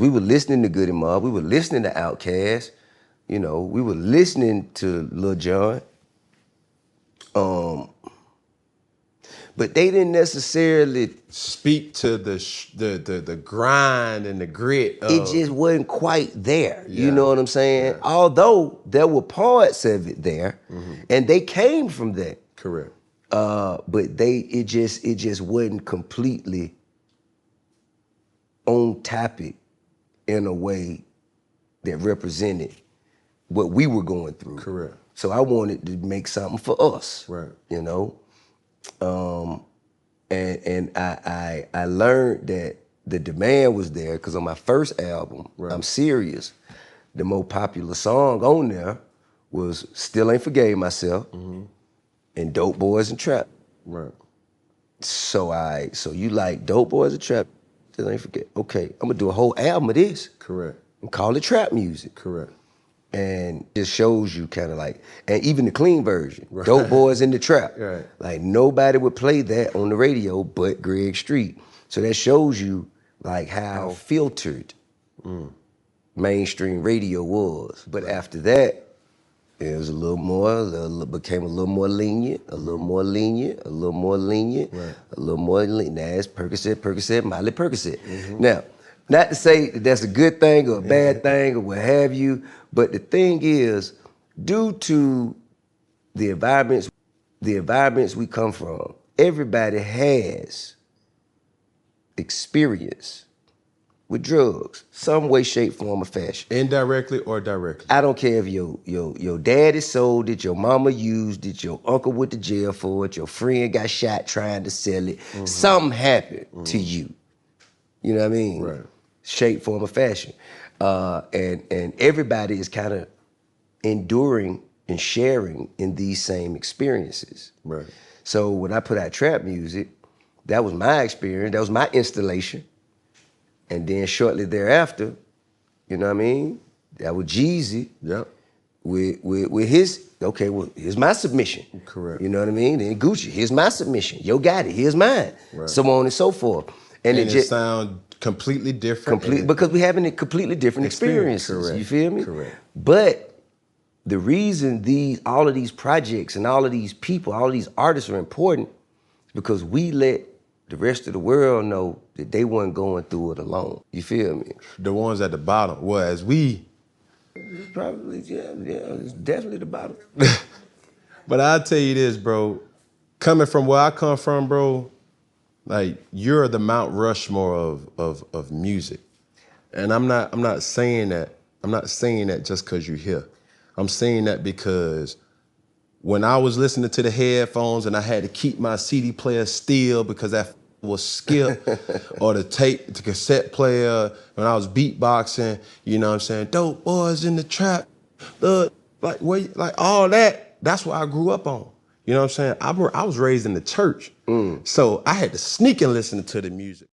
We were listening to Goody Mob. We were listening to Outkast. You know, we were listening to Lil Jon. But they didn't necessarily speak to the grind and the grit of, it just wasn't quite there. Yeah. You know what I'm saying? Yeah. Although there were parts of it there, and they came from that. Correct. But it just wasn't completely on topic in a way that represented what we were going through. Correct. So I wanted to make something for us. Right. You know? And I learned that the demand was there because on my first album, Right. I'm Serious, the most popular song on there was Still Ain't Forgave Myself and Dope Boys and Trap. Right. So you like Dope Boys and Trap, Still Ain't Forgave. Okay, I'm gonna do a whole album of this. Correct. And call it trap music. Correct. And it shows you kind of like, and even the clean version, Right. Dope Boys in the Trap. Right. Like nobody would play that on the radio but Greg Street. So that shows you like how filtered mainstream radio was. But after that, it was became a little more lenient, a little more lenient, a little more lenient, Right. a little more lenient. Now it's Percocet, Miley Percocet. Now, not to say that that's a good thing or a bad thing or what have you, but the thing is, due to the environments we come from, everybody has experience with drugs, some way, shape, form, or fashion. Indirectly or directly. I don't care if your daddy sold it, your mama used it, your uncle went to jail for it, your friend got shot trying to sell it. Something happened to you. You know what I mean? Right. Shape, form, or fashion. And everybody is kind of enduring and sharing in these same experiences. Right. So when I put out trap music, that was my experience, that was my installation. And then shortly thereafter, you know what I mean? That was Jeezy. Yep. With his, okay, well, here's my submission. Correct. You know what I mean? Then Gucci, here's my submission. Yo got it, here's mine. Right. So on and so forth. And it just sound completely different. because we're having a completely different experiences. Correct. You feel me? Correct. But the reason all of these projects and all of these people, all of these artists are important is because we let the rest of the world know that they weren't going through it alone. You feel me? The ones at the bottom. Well, as we... Probably, yeah, it's definitely the bottom. But I'll tell you this, bro. Coming from where I come from, bro, like you're the Mount Rushmore of music. And I'm not saying that. I'm not saying that just because you're here. I'm saying that because when I was listening to the headphones and I had to keep my CD player still because that was skip, or the cassette player when I was beatboxing, you know what I'm saying? Dope Boys in the Trap, like all that, that's what I grew up on. You know what I'm saying? I was raised in the church, so I had to sneak and listen to the music.